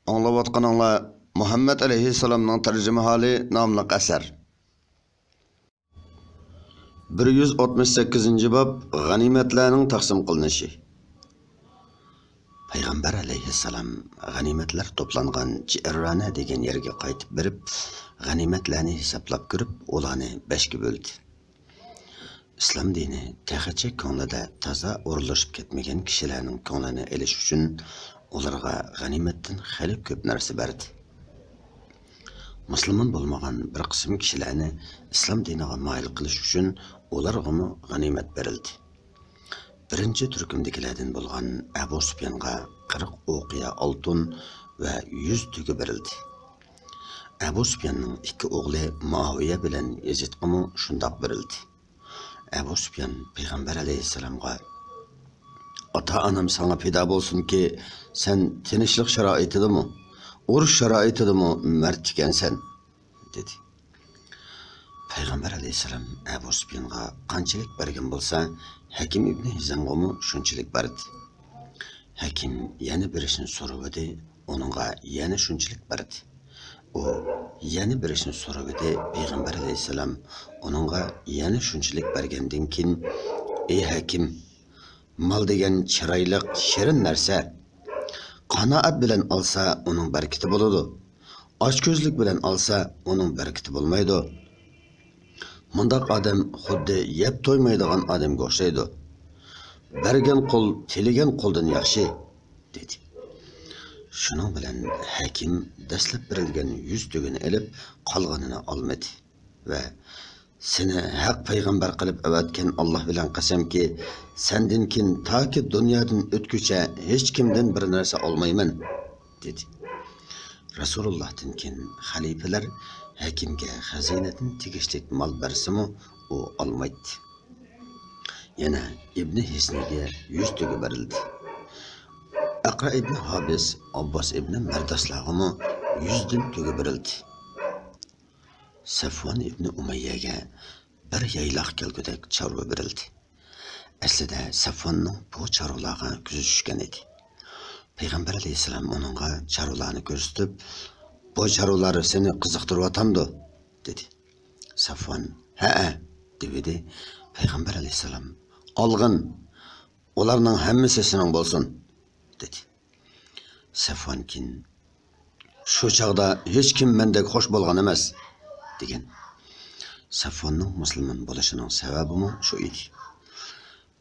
Anlayotganinglar Muhammed Aleyhisselam'ның tercüme hali namlı eser. 168. bab Ganimetlerinin taksim kılınışı. Peygamber Aleyhisselam ganimetler toplangan Ci'rana degen yerge qaytib berip, ganimetlerini hesaplap görüp, olanı 5'ge böldü. İslam dini tehiçe konuda taza oruluşup ketmegen kişilerinin konunu eliş üçün olarga ganimetten xeli köp narsa berdi. Müslüman bolmagan bir qism kişilerini İslam diniga mayil qilish üçün olarga ganimet berildi. Birinci türkümdekilerden bolgan Ebu Süfyan'a 40 oqiya altın ve 100 tügü berildi. Ebu Süfyan'ın iki oğlu Muaviye bilen Yezid'e şundaq berildi. Ebu Süfyan Peygamber Aleyhisselam'a ata-anam sana fida bolsun ki sen tinchlik sharoitida mı, urush sharoitida mı mard ekansan dedi. Peygamber Aleyhisselam Ebu Süfyan'a qanchalik bergan bolsa, Hakim ibn Hizam'a shunchalik berdi. Hakim yana berishini so'radi, onunğa yana shunchalik berdi. O yana berishini so'radi, Peygamber Aleyhisselam onunğa yana shunchalik bergandan keyin, ey Hakim, mal degan chiroyli shirin narsa, qanoat bilan olsa uning barakati bo'ladi. Ochko'zlik bilan olsa uning barakati bo'lmaydi. Mundaq odam xuddi yeb to'ymaydigan odamga o'xshaydi. Bergan qo'l tiligan qo'ldan yaxshi dedi. Shuning bilan Hakim dastlab berilgan 100 tugini elib, qolganini olmadi va seni haq payg'ambar qilib avatgan Alloh bilan qasamki, sendin kin taki dunyodan o'tgucha hech kimdan bir narsa olmayman dedi. Rasulullah'dan kin xalifalar Hakimga xazinadan tegishli mal bersimi, u olmaydi. Yana İbn Hisniga 100 tugi berildi. Aqra ibn Habis, Abbas ibn Mardaslag'imi 100 dan tugi berildi. Safvan ibn Umayyaga bir yaylaq kelgudek chorva berildi. Aslida Safvanning bu chorvalarga ko'zi tushgan edi. Peygamber Aleyhisselam onunğa chorvalarni ko'rsatib, bu chorvalar seni qiziqtiryapti dedi. Safvan, "Ha" dedi. Peygamber Aleyhisselam, "Olg'in, ularning hammasi sening bo'lsin" dedi. Safvankin, "Shu chaqda hech kim mendek xo'sh bo'lgan emas" degan. Safvanning musulmon bo'lishining sababi shu edi.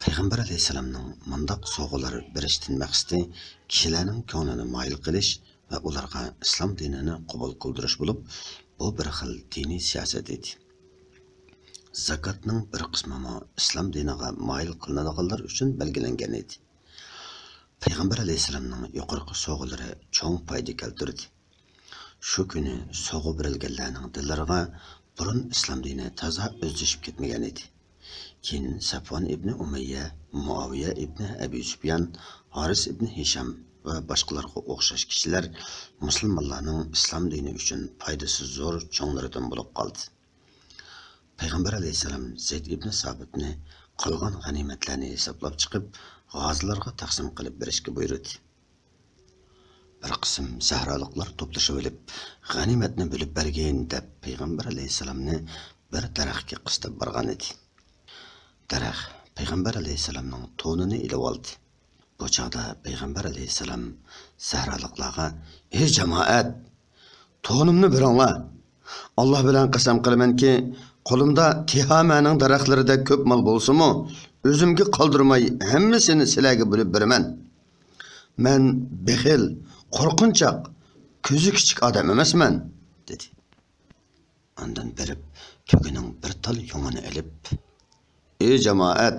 Peygamber Aleyhisselam'ның mundaq so'g'ular berishdan maqsadi kishilarning ko'nglini mayil qilish va ularga islom dinini qabul qildirish bo'lib, bu bir xil diniy siyosat edi. Zakatning bir qismi islom diniga mayil qilinadiganlar uchun belgilangan edi. Peygamber Aleyhisselam'ның yuqorqi so'g'ulari cho'ng foyda keltirdi. Shu kuni so'g'u berilganlarning dillariga burun islom dini toza o'zlashib ketmagan edi. Keyin Safvan ibn Umayya, Muaviye ibn Abi Süfyan, Haris ibn Hisham ve başkalarına o'xshash kishilar musulmonlarning islom dini uchun foydasi zo'r cho'nglaridan bo'lib qoldi. Peygamber Aleyhisselam Zayd ibn Sabitni qolgan g'animatlarni hisoblab chiqib, g'ozilarga taqsim qilib berishga buyurdi. Bir qism sahroliklar to'plashib olib, g'animatni bo'lib bergin deb Peygamber Aleyhisselamni bir daraxtga qistab borgan edi. Daraxt Peygamber Aleyhisselam'ның to'nini ilib oldi. Bu chaqda Peygamber Aleyhisselam sahroliklarga, "Ey jamoat, to'nimni beringlar. Alloh bilan qasam qilamanki, qo'limda Tihamaning daraxtlarida ko'p mol bo'lsa-mu, o'zimga qoldirmay hammasini sizlarga bo'lib beraman. Men bexil, qo'rqinchoq, ko'zi kichik odam emasman" dedi. Ondan berib, ko'kining bir tal yong'ini ilib, "Ey jamoat,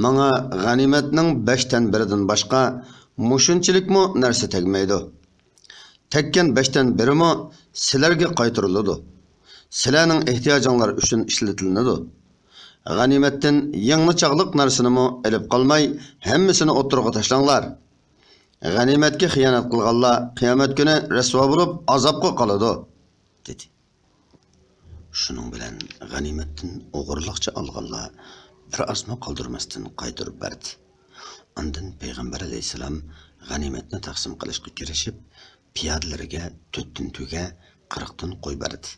mana g'animatning 5dan biridan boshqa mushunchilikmi narsa tegmaydi. Tekkan 5dan birimi sizlarga qaytariladi. Sizlarning ehtiyojinglar uchun ishlatiladi. G'animatdan yangi chaqliq narsani olib qolmay, hammasini o'tirg'a tashlanglar. G'animatga xiyonat qilganlar qiyomat kuni rasvo bo'lib azobga qoladi" dedi. Şunun bilen ganimetten o'g'irliqcha olganlar bir asma qoldirmasdan qaytarib berdi. Ondan Peygamber Aleyhisselam ganimetni taqsim qilishga kirishib, piyadalariga 4 tuga 40 qo'y berdi.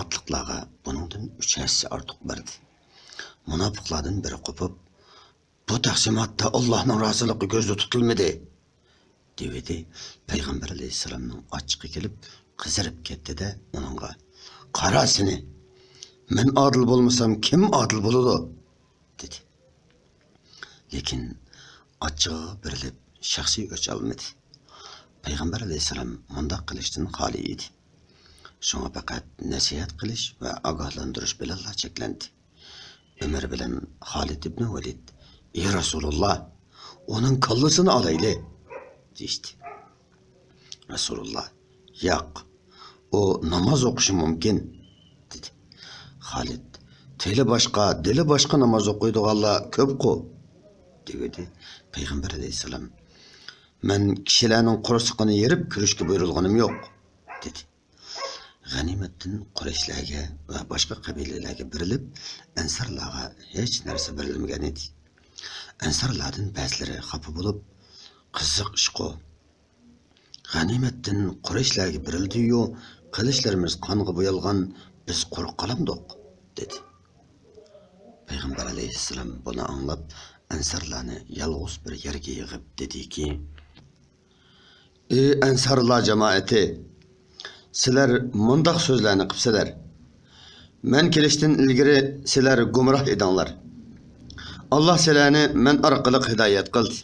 Otliqlarga buningdan 3 hassa ortiq berdi. Munofiqlardan biri qo'pib, bu taqsimotda Allohning roziligi ko'zda tutilmadi, dedi. Payg'ambar alayhissalomning ochiqi kelib, qizarib ketdi-da uningga: "Qara seni. Men adil bo'lmasam kim adil bo'ladi?" dedi. Lekin ochig'i berilib shaxsiy o'ch olmadi. Payg'ambar alayhissalom mundaq qilishdan xoli edi. Şuna faqat nasihat qilish va ogohlantirish bilan cheklandi. Ömer bilan Xolid ibn Valid: "Ey Rasululloh, onun kallasını alayli," deydi. Rasululloh: "Yo'q, o namoz o'qishi mumkin," dedi. Xolid: "Tili boshqa, dili boshqa namoz o'qiydiganlar ko'p-ku," dedi. Payg'ambar alayhissalom: "Men kishilarning qursiqini yerib ko'rishga buyurilganim yo'q," dedi. G'animatdan Qurayshlarga va boshqa qabilalarga berilib, Ansarlarga hech narsa berilmagan edi. Ansarlardan ba'zilari xafa bo'lib, "Qiziq ish-ku. G'animatdan Qurayshlarga berildi-yu, qilishlarimiz qonga bo'yalgan, biz quruq qolamdiq," dedi. Payg'ambar alayhissalom buni anglab, Ansarlarni yolg'iz bir yerga yig'ib dediki: "Ey Ansarlar jamoati, sizlar mundaq so'zlarni qilibsizlar. Men kelishdan ilgari sizlar gumroh edinglar. Alloh sizlarni men orqali hidoyat qildi.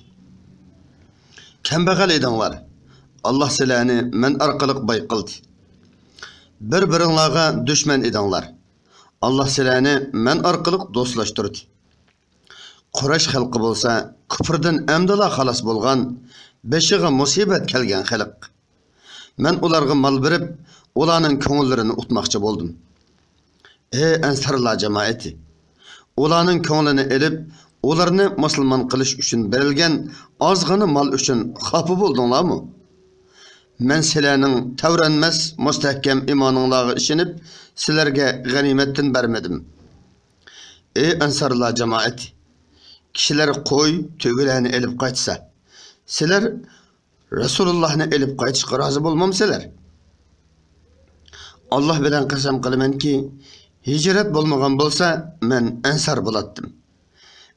Kambag'al edinglar. Alloh sizlarni men orqali boy qildi. Bir-biringlarga dushman edinglar. Alloh sizlarni men orqali do'stlashtirdi. Quraysh xalqi bo'lsa, kufrdan amdala xalos bo'lgan, beshiga musibat kelgan xalq. Men ularga mal berib, ularning ko'ngillarini utmoqchi bo'ldim. Ey Ansarlar jamoati, ularning ko'nglini elib, ularni musulmon qilish uchun berilgan ozg'ina mal uchun xafa bo'ldinglarmi? Men sizlarning tavranmas, mustahkam iymoninglarga ishonib, sizlarga g'animatdan bermadim. Ey Ansarlar jamoati, kishilar qo'y, tugilarni elib qaytsa, sizlar Rasulullohni elib qaytishga rozi bo'lmamsizlar? Alloh bilan qasam qilamanki, hijrat bo'lmagan bo'lsa, men Ansar bo'latdim.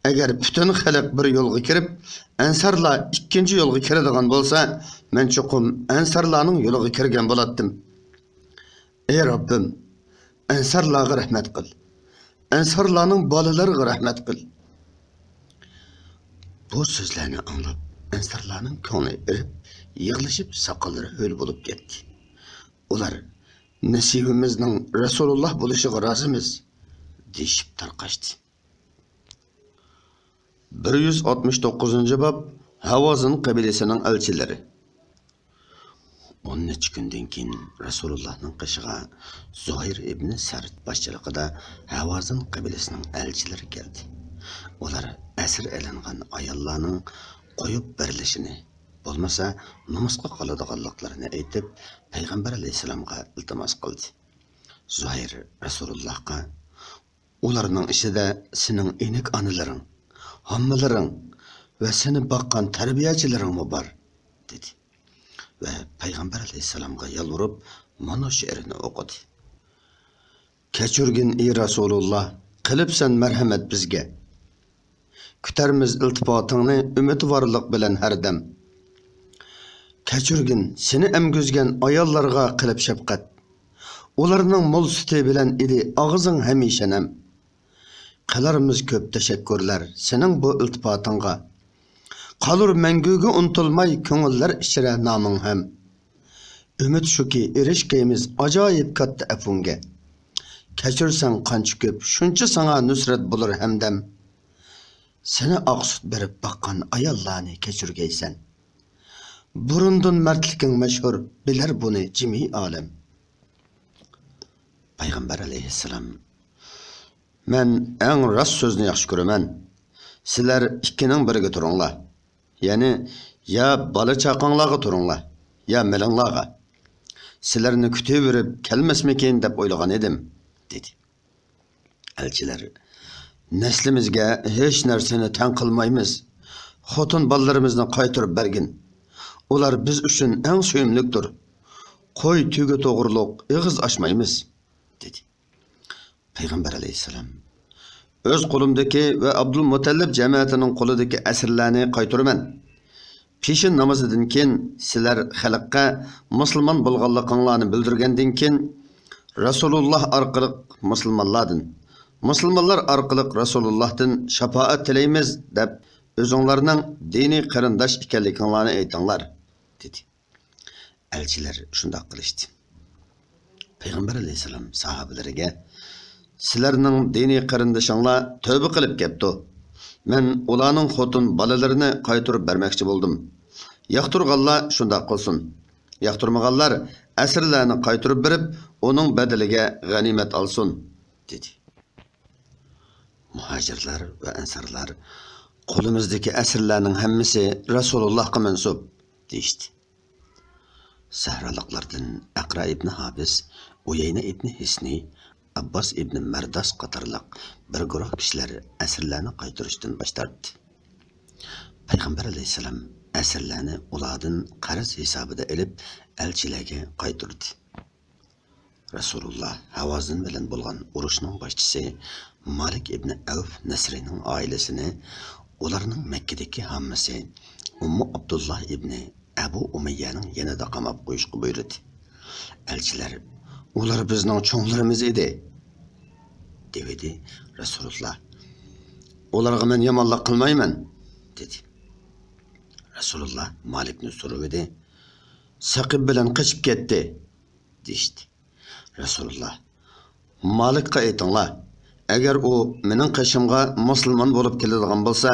Agar butun xalq bir yo'lga kirib, Ansarlar ikkinchi yo'lga kiradigan bo'lsa, men cho'qim Ansarlarning yo'liga kirgan bo'latdim. Ey Robbim, Ansarlarga rahmat qil. Ansarlarning bolalariga rahmat qil." Bu so'zlarni anglab, Ansarlarning ko'ngli erib, yig'lashib soqollari ho'l bo'lib ketdi. Ular: "Nasibimizning Rasululloh bo'lishiga rozimiz," deyishib tarqashdi. 169-bob Havozin qabilasining elchilari. 10 kundan keyin Rasulullohning qishig'a Zuhayr ibn Sard boshchiligida Havozin qabilasining elchilari keldi. Ular asir elingan ayollarning qo'yib berilishini, bo'lmasa namoqqa qoladiganliklarini aytib, Payg'ambar alayhisalomga iltimos qildi. Zuhayr Rasulullohga: "Ularning ishida sening enik onalaring, hommalaring va seni boqqan tarbiyachilaring bor," dedi. Va Payg'ambar alayhisalomga yalvorib, mana she'rini o'qidi. "Kechirgin ey Rasululloh, qilibsan marhamat bizga. Kutarmiz iltifotingni umidvorlik bilan har dam. Kechirgin seni emgizgan ayollarga qilib shafqat. Ularning mo'l suti bilan edi og'zing hamisha nam. Qilarmiz ko'p tashakkurlar sening bu iltifotingga. Qolur manguga unutilmay ko'ngillar ichra noming ham. Umid shuki erishgaymiz ajoyib katta afunga. Kechirsan qancha ko'p, shuncha sana nusrat bo'lur hamdam. Seni oqsut berib baqqan ayollarni kechirgaysan. Burundan mardliking mashhur, bilar buni jimi olam." Payg'ambar alayhissalom: "Men eng rost so'zni yaxshi ko'raman. Sizlar ikkining biriga turinglar. Ya'ni ya bola chaqanglarga turinglar, ya melinglarga. Sizlarni kutib berib kelmasmikin deb o'ylagan edim," dedi. Elchilar: "Naslimizga hech narsani tan qilmaymiz. Xotin bolalarimizni qaytarib bergin. Ular biz uchun eng suyimlikdir. Qo'y tugi to'g'riliq ig'iz ochmaymiz, dedi. Payg'ambar alayhissalom: o'z qo'limdagi va Abdul Mutallib jamiyatining qo'lidagi asirlarni qaytaraman. Peshin namozidan keyin sizlar xalqqa musulmon bo'lganliklarini bildirgandan keyin Rasululloh orqali musulmonlar orqali Rasulullohdan shafaat tilaymiz deb o'zinglarning diniy qarindosh ekanliklarini aytinglar, dedi. Elchilar shunday qilishdi. Payg'ambar alayhissalom sahobalariga: sizlarning diniy qarindoshinglar tövbe qilib kepti. Men ularning xotin bolalarini qaytarib bermoqchi bo'ldim. Yoqtirganlar shunday qilsin. Yoqtirmaganlar asirlarni qaytarib berib, uning badaliga g'animat olsin, dedi. Muhojirlar va ansarlar qo'limizdagi asirlarning hammasi Rasulullohga mansub, deyishdi. Sahralıqlardan Aqra ibn Habis, Uyayna ibn Hisni, Abbas ibn Mardas qatorliq bir guruh kishilar asirlarni qaytarishdan bosh tortdi. Payg'ambar alayhissalom asirlarni ulardan qarz hisobida ilib elchilarga qaytardi. Rasululloh Havazin bilan bo'lgan urushning boshchisi Malik ibn Avf Nasrining oilasini, ularning Makkadagi hammasi Ummu Abdullah ibn Abu Umayyaning yanada qamab qo'yishga buyurdi. Elchilar: ular bizning cho'nglarimiz edi, dedi. Rasululloh: ularga men yomonlik qilmayman, dedi. Rasululloh Malikni so'radi. Saqib bilan qochib ketdi, deydi. Rasululloh: Malikqa aytinglar, agar u mening qishimga musulmon bo'lib keladigan bo'lsa,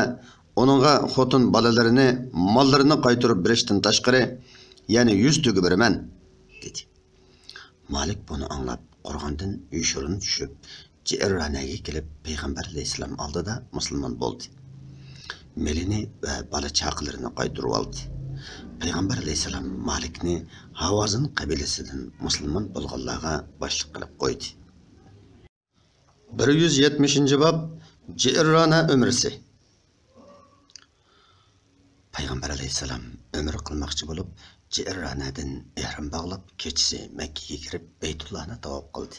onunğa xotin balalarini, mallarını qaytarib berishdan tashqari, yani 100 tugi beraman, dedi. Malik bunu anlab, qo'rg'ondan yoshirin tushib, Ji'ranaga kelib, Payg'ambar alayhissalom oldida musulmon bo'ldi. Melini va bola chaqalarini qaytarib oldi. Payg'ambar alayhissalom Malikni Havazin qabilasidan musulmon bo'lganlarga boshliq qilib qo'ydi. 170-bob Ji'rana umrisi. Payg'ambar alayhissalom umr qilmoqchi bo'lib, Ji'ranadan ihrom bog'lab, kechasi Makkaga kirib, Baytullohni tavob qildi.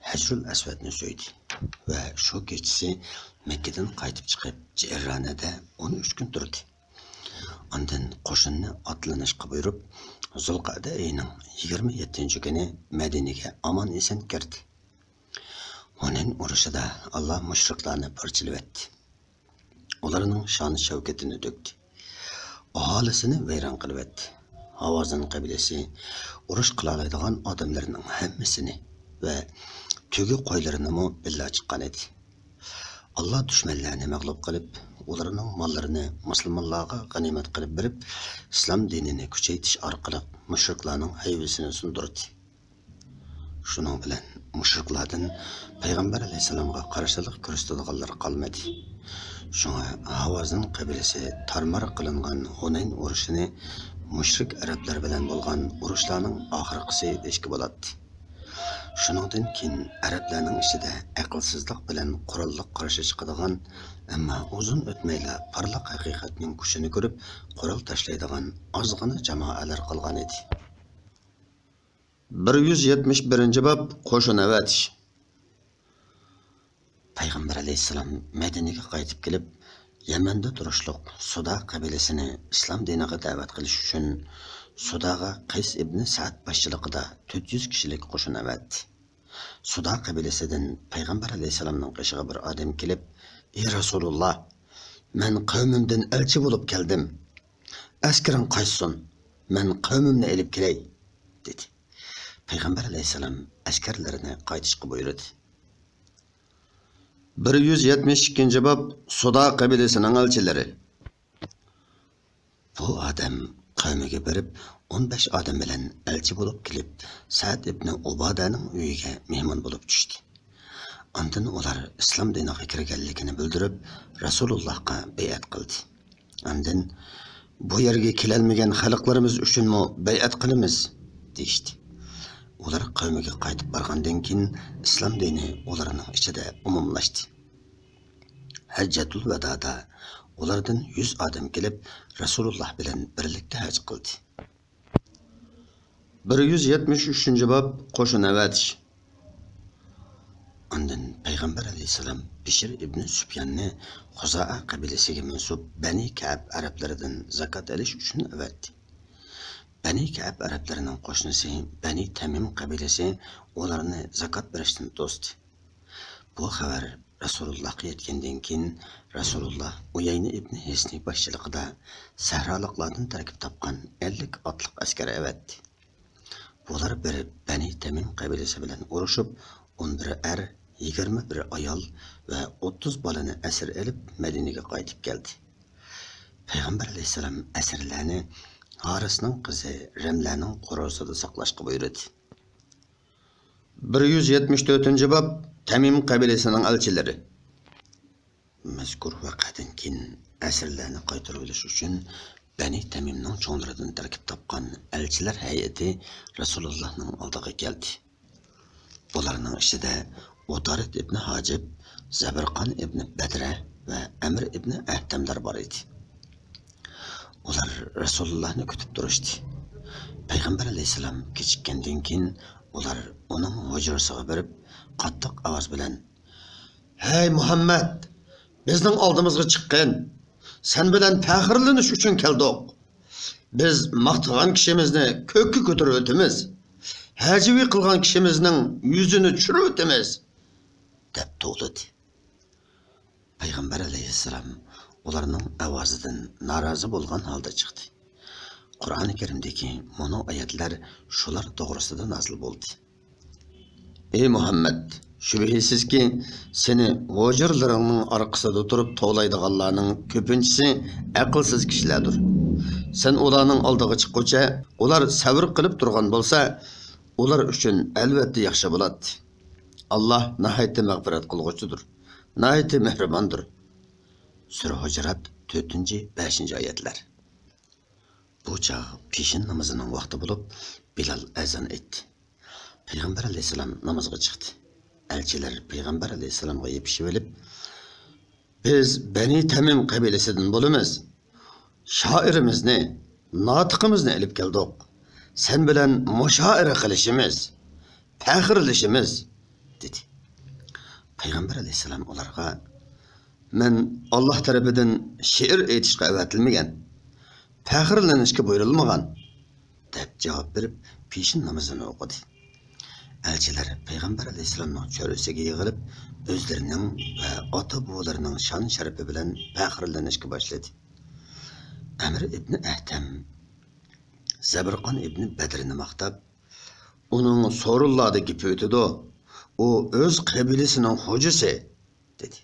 Hajrul Aswadni so'ydi va shu kechasi Makkadan qaytib chiqib, Ji'ranada 13 kun turdi. Ondan qo'shinni otlanishga buyurib, Zulqa'da oyining 27-kuni Madinaga omon eson kirdi. Uning urushida Alloh mushriklarni parchalab etdi. Ularning shon shavkatini to'kdi. Aholisini vayron qilib etdi. Havazin qabilasi urush qila oladigan odamlarning hammasini va tugi qo'ylarini mo billa chiqqan edi. Alloh dushmanlarni mag'lub qilib, ularning mollarini musulmonlarga g'animat qilib berib, islom dinini kuchaytirish orqali mushriklarning hayvisini sundirdi. Shuning bilan mushriklardan Payg'ambar alayhisalomga qarshilik ko'rsatadiganlar qolmadi. Shunga Havazin qabilasi tarmar qilingan Hunayn urushini mushrik arablar bilan bo'lgan urushlarning oxirgisi deshki bo'ladi. Shuningdan keyin arablarning ichida aqlsizlik bilan qurolliq qarshi chiqadigan, ammo uzun o'tmayla parlaq haqiqatning kuchini ko'rib, qurol tashlaydigan ozg'ina jamoalar qolgan edi. 171-bob qo'shin avatish. Payg'ambar alayhissalom Madinaga qaytib kelib, Yamanda turishliq Suda qabilasini islom diniga da'vat qilish uchun Sudaga Qays ibn Sa'd boshchiligida 400 kishilik qo'shin avatdi. Suda qabilasidan Payg'ambar alayhissalomning qishig'i bir odam kelib: "Ey Rasululloh, men qavmimdan elchi bo'lib keldim. Askaring qaytsin, men qavmimni elib kelay", dedi. Payg'ambar alayhissalom askarlarini qaytishga buyurdi. 172-bob Suda qabilasining elchilari. Bu odam qavmiga berib 15 odam bilan elchi bo'lib kelib, Sa'd ibn Ubadaning uyiga mehmon bo'lib tushdi. Ondan ular islom diniga kirganligini bildirib, Rasulullohga bay'at qildi. Ondan bu yerga kelolmagan xalqlarimiz uchun mo bay'at qilamiz, deydi. Ular qavmiga qaytib borgandan keyin islom dini ularning ichida umumlashdi. Hajjatul Vadada ulardan 100 odam kelib Rasululloh bilan birlikda haj qildi. 173 bob qo'shin avatish. Ondan Payg'ambar alayhisalom Bishir ibn Sufyanni Xuzoa qabilasiga mansub Bani Ka'b arablaridan zakot olish uchun avatdi. Bani Ka'b arablarining qo'shnisi Bani Tamim qabilasi ularni zakot berishdan to'sdi. Bu xabar Rasulullohga yetgandan keyin Rasululloh Uyayna ibn Hisni boshchiligida sahroliklardan tarkib topgan 50 otliq askar avatdi. Bular bir Bani Tamim qabilasi bilan urushib, 11 er, 21 ayol ve 30 balını esir elip Medine'ye qaytib geldi. Peygamber aleyhisselam esirlerini Haris'nin kızı Remla'nın qorusida saqlashga buyurdi. 174. bab Tamim qabilasining elchileri. Mazkur vaqadan keyin esirlerini qaytarilish uchun Bani Tamimning cho'nlaridan tarkib topgan elchilar hay'ati Rasulullahning oldiga keldi. Bularning ichida Utarit ibn Hacib, Zabirqan ibn Badra ve Emir ibn Ahtamlar var idi. Ular Rasulullah'ni kutib turishdi. Payg'ambar alayhisalom kechikkandan keyin ular uning hujrasiga berib, qattiq ovoz bilan: "Hey Muhammad, bizning oldimizga chiqqin. Sen bilan faxrlanish uchun keldik. Biz maqtagan kishimizni ko'kka ko'tarib o'tamiz. Hajivi qilgan kishimizning yuzini tushirib o'tamiz" deb to'g'ladi. Payg'ambar alayhissalom ularning ovozidan norozi bo'lgan holda chiqdi. Qur'oni Karimdagi mana oyatlar shular to'g'risida nozil bo'ldi. Ey Muhammad, shubhisizki seni g'ojirlaringning orqasida turib to'laydiganlarning ko'pinchisi aqlsiz kishilardir. Sen ularning oldiga chiqquncha, ular sabr qilib turgan bo'lsa, ular uchun albatta yaxshi bo'ladi. Allah nihayet mağfiret kılgıçıdır. Nihayet mehribandır. Sura Hucurat 4-5 ayetler. Bu çağ peşin namazının vakti bulup Bilal ezan etti. Peygamber aleyhisselam namazga çıktı. Elçiler Peygamber aleyhisselam'a yetişip elip, "Biz Beni Tamim kabilesinden bulumuz. Şairimizni, natıkımızını elip geldik. Sen bilen müşaire kılışımız, faxrlışımız" dedi. Peygamber aleyhisselam onlarga: "Men Allah tarafından şiir aytishga avatilmagan, faxrlanishga buyurilmagan" deb javob berib, peshin namozini o'qidi. Elchilar Peygamber aleyhisselamning cho'risiga yig'ilib, o'zlarining va ota-bobolarining shon sharafi bilan faxrlanishga boshladi. Amir ibn Ahtam Zabirqan ibn Badrni maqtab, "Uning so'rullarda gipi o'tidi. O öz kabilesinin hocası" dedi.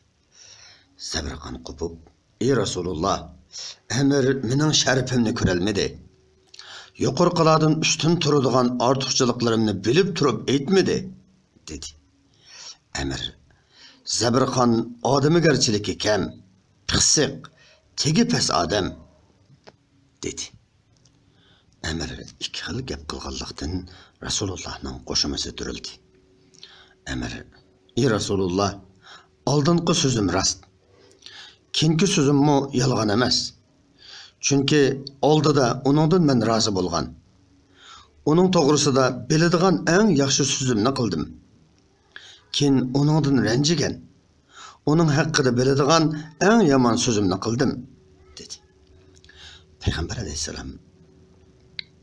Zabirqan qo'pib: "Ey Rasulullah, Emir mening sharifimni ko'ralmadi. Yuqorqilardan ustun turadigan ortiqchiliklarımni bilib turib aytmadi" dedi. Emir: "Zabirqan odamigarchiligi kam, pisiq, tegi pes odam" dedi. Emir ikki xil gap qilganlikdan Rasulullahning qo'shimasi turildi. Emir: "Ey Rasulullah, oldingi so'zim rost. Keyingi so'zimmi yolg'on emas. Chunki oldida uningdan men rozi bo'lgan. Uning to'g'risida biladigan eng yaxshi so'zimni qildim. Keyin uningdan ranjigan. Uning haqida biladigan eng yomon so'zimni qildim" dedi. Payg'ambar alayhisalom: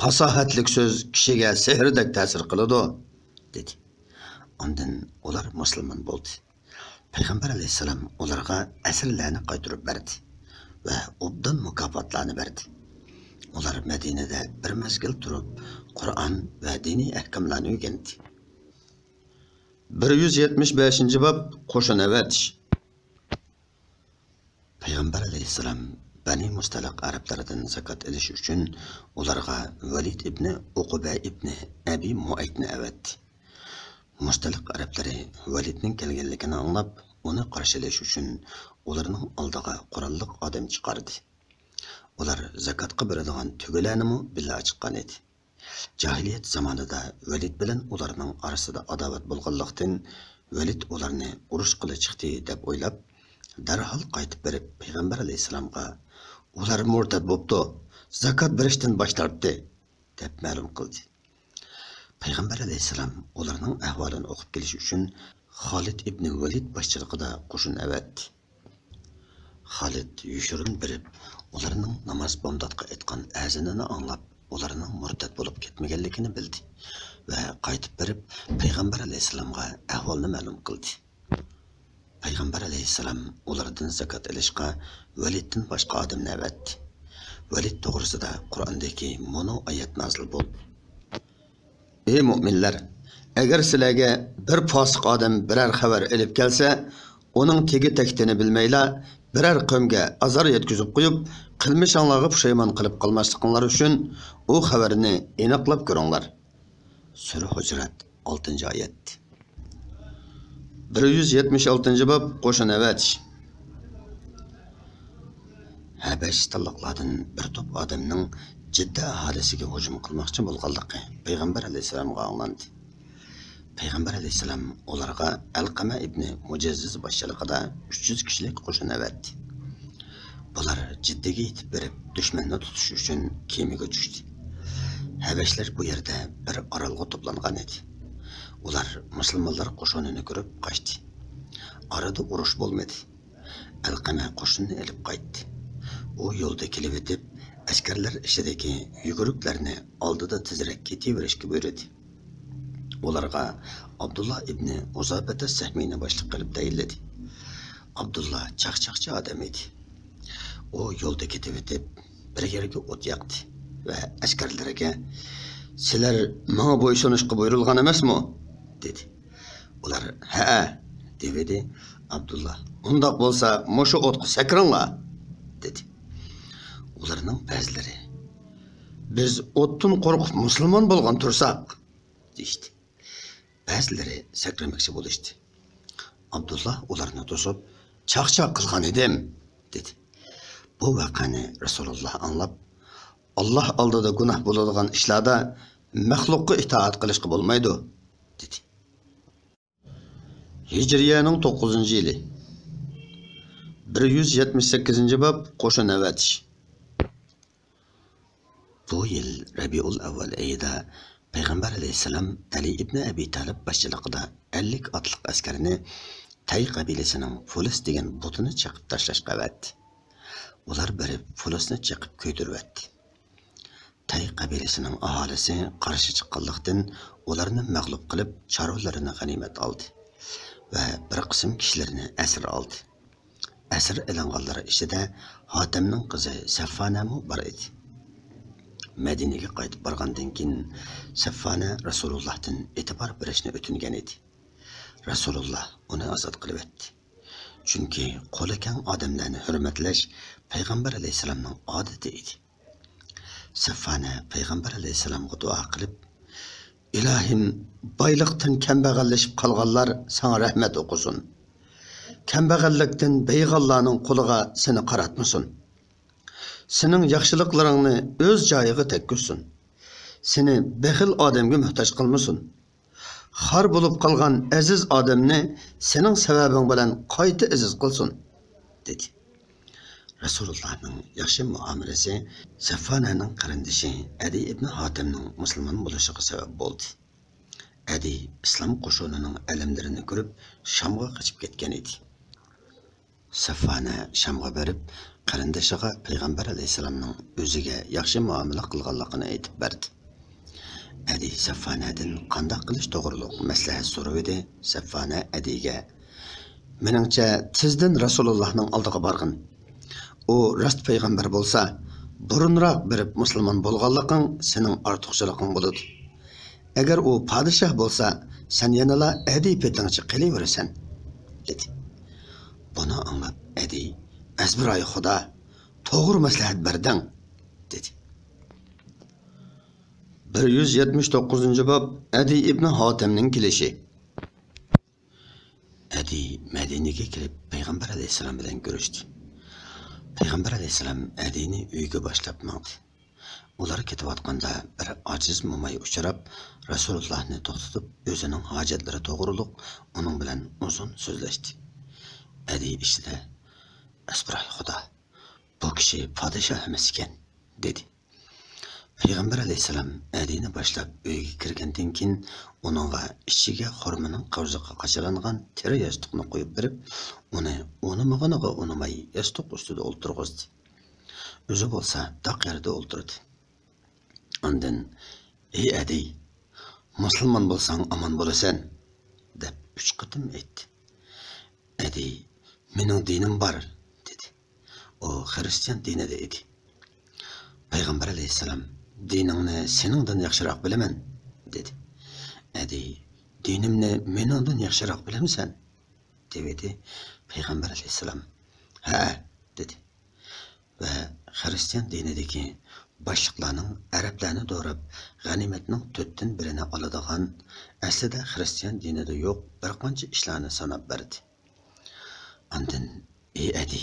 "Fasohatlik so'z kishiga sehrdek ta'sir qiladi" dedi. Ondan ular musulmon bo'ldi. Payg'ambar alayhissalom ularga asirlarni qaytarib berdi va obdan mukofotlarni berdi. Ular Madinada bir mezgil turib, Qur'on va diniy ahkomlarni o'rgandi. 175-bob qo'shin avatish. Payg'ambar alayhissalom Bani Mustaliq arablaridan zakot olish uchun ularga Valid ibn Uquba ibn Abi Muaytni avatdi. Mustaliq arablari Validning kelganligini anglab, uni qarshalash uchun ularning oldiga qurolliq odam chiqardi. Ular zakotga beradigan tugalarni billa chiqqan edi. Jahiliyat zamonida Valid bilan ularning orasida adovat bo'lganlikdan Valid ularni urush qila chiqdi deb o'ylab, darhol qaytib berib payg'ambar alayhissalomga ular murtad bo'pti, zakot berishdan bosh tortdi deb ma'lum qildi. Payg'ambar alayhissalom ularning ahvolini o'qib kelish uchun Xolid ibn Valid boshchiligida qo'shin avatdi. Xolid yushurin berib, ularning namoz bomdodga aytgan azanini anglab, ularning murtad bo'lib ketmaganligini bildi va qaytib berib payg'ambar alayhissalomga ahvolni ma'lum qildi. Payg'ambar alayhissalom ulardan zakot olishga Validdan boshqa odamni avatdi. Valid to'g'risida Qur'ondagi mono oyat nozil bo'ldi. Ey mu'minlar, agar sizlarga bir fosiq odam biror xabar olib kelsa, uning tegi taktini bilmaylar, biror qavmga azor yetkazib qo'yib, qilmishinglarga pushaymon qilib qolmasliklaringiz uchun u xabarni aniqlab ko'ringlar. Sura Hujurat 6-oyat. 176-bob qo'shin avatish. Habashistonliklardan bir to'p odamning Jidda aholisiga hujum qilmoqchi bo'lganligi payg'ambar alayhissalomga anglandi. Payg'ambar alayhissalom ularga Alqama ibn Mujazziz boshchiligida 300 kishilik qo'shin avatdi. Bular Jiddaga yetib berib, dushmanni tutish uchun kemaga tushdi. Habashlar bu yerda bir orolga to'plangan edi. Ular musulmonlar qo'shinini ko'rib qochdi. Arada urush bo'lmadi. Alqama qo'shinni olib qaytdi. U yo'lda kelib o'tib, askarlar ichidagi yuguruklarni oldida tezroq ketaverishga buyurdi. Ularga Abdullah ibn Uzabata Sahmiyni boshliq qilib tayinladi. Abdullah chaqchaqchi odam edi. U yo'lda ketib o'tib, bir yerga o't yoqdi va askarlarga "Sizlar menga bo'ysunishga buyurilgan emasmi?" dedi. Ular "Ha" dedi. Abdullah "Undaq bo'lsa, mushu o'tga sakringlar" dedi. Ularning ba'zilari "Biz o'tdan qo'rqib musulmon bo'lgan tursak" deydi. Ba'zilari sakramoqchi bo'lishdi. Abdullah ularni to'sib, "Chaqchaq qilgan edim" dedi. Bu voqeani Rasululloh anglab, "Alloh oldida gunoh bo'ladigan ishlarda maxluqqa itoat qilishga bo'lmaydi" dedi. Hijriyaning 9-yili 178-bob qo'shin avatish. Bu yil Rabiul Avval oyida payg'ambar alayhissalom Ali ibn Abi Talib boshchiligida 50 otliq askarni Tay qabilasining Fulis degan butini chaqib tashlashga avatdi. Ular berib Fulisni chaqib ko'ydiribdi. Tay qabilasining aholisi qarshi chiqqanlikdan ularni mag'lub qilib, chorvalarini g'animat oldi va bir qism kishilarni asir oldi. Asir elanganlar ichida Hotamning qizi Saffana bor edi. Madinaga qaytib borgandan keyin Saffana Rasulullohdan e'tibor berishni o'tingan edi. Rasululloh uni ozod qilib etdi. Chunki qo'li kang odamlarni hurmatlash payg'ambar alayhisalomning odati edi. Saffana payg'ambar alayhisalomga duo qilib, "Ilohim, boyliqdan kambag'allashib qolganlar sana rahmat o'qisin. Kambag'allikdan beyg'allarning qo'liga seni qaratmasin. Sening yaxshiliklaringni o'z joyiga tekkizsin. Seni baxil odamga muhtoj qilmasin. Xor bo'lib qolgan aziz odamni sening sababing bilan qayta aziz qilsin" dedi. Rasulullohning yaxshi muomalasi Saffananing qarindoshi Adi ibn Hotamning musulmon bo'lishiga sabab bo'ldi. Adi islom qo'shinining alamlarini ko'rib Shamga qochib ketgan edi. Saffana Shamga berib, qarindoshiga payg'ambar alayhisalomning o'ziga yaxshi muomala qilganligini aytib berdi. Adi Saffanadan qanday qilish to'g'riliq maslahat so'rab edi. Saffana Adiga "Meningcha tezdan Rasulullohning oldiga borgin. U rost payg'ambar bo'lsa, burunroq berib musulmon bo'lganliging sening ortiqchiliging bo'ladi. Agar u podshoh bo'lsa, sen yanala Adi petingchi qilaverasan" dedi. Buni anglab Adi "Azbiroy Xudo, to'g'ri maslahat berding" dedi. 179-bob Adi ibn Hotamning kelishi. Adi Madinaga kelib payg'ambar alayhisalom bilan ko'rishdi. Payg'ambar alayhisalom Adini uyga boshlab mandi. Ular ketayotganda bir ojiz mo'may uchrab, Rasulullohni to'xtatib, o'zining hojatlari to'g'riliq uning bilan uzun so'zlashdi. Adi ichida Asbiray Xudo, bu kishi podshoh emas ekan, dedi. Payg'ambar alayhissalom adini boshlab uyga kirgandan keyin uningga ichiga xurmaning qavziga qachilangan teri yostiqni qo'yib berib, uni unimag'iniga unimay yostiq ustida o'ltirg'izdi. O'zi bo'lsa taq yerda o'ltirdi. Ondan, ey adi, musulmon bo'lsang omon bo'lasan, deb 3 qatim aytdi. Adi, mening dinim bor, dedi. O xristian dinida edi. Payg'ambar alayhissalom, diningni seningdan yaxshiroq bilaman, dedi. Adi, dinimni meningdan yaxshiroq bilamsan, dedi. Payg'ambar alayhissalom, ha, dedi. Va xristian dinidagi boshliqlarning arablarni do'rab g'animatning 4dan 1-ni oladigan, aslida xristian dinida yo'q bir qancha ishlarni sanab berdi. Ondan, ey adi,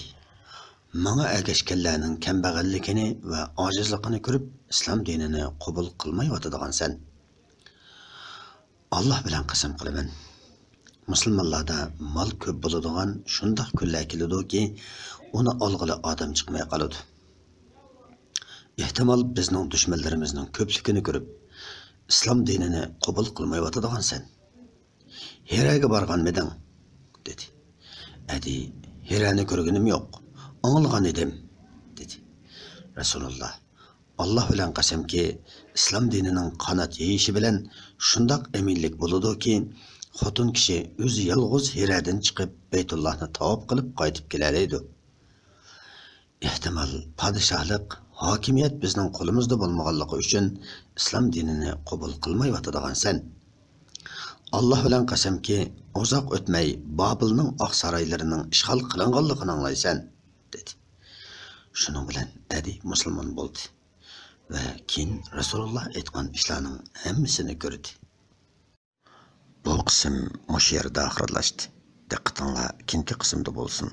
manga agashganlarning kambag'alligini va ojizligini ko'rib islom dinini qabul qilmayotadigansan. Alloh bilan qasam qilaman. Musulmonlarda mol ko'p bo'ladigan shundoq kunlar keladi-ki, uni olg'ili odam chiqmay qoladi. Ehtimol bizning dushmanlarimizning ko'pligini ko'rib islom dinini qabul qilmayotadigansan. Hiraga borganmiding, dedi. Adi, Hirani ko'rganim yo'q, anglagan edim, dedi. Rasululloh, Alloh bilan qasamki, islom dinining qanot yeyishi bilan shundoq eminlik bo'ladi-ki, xotin kishi o'zi yolg'iz Hiradan chiqib Baytullohni tavob qilib qaytib keladi. Ehtimol podshohlik, hokimiyat bizning qo'limizda bo'lmaganligi uchun islom dinini qabul qilmayotadigansan. Alloh bilan qasamki, uzoq o'tmay Babilning oq saroylarining ishg'ol qilinganligini anglaysan, dedi. Shuning bilan adi musulmon bo'ldi va keyin Rasululloh aytgan ishlarning hammasini ko'rdi. Bu qism mush yerda oxirlashdi. Diqqatinglar ikkinchi qismda bo'lsin.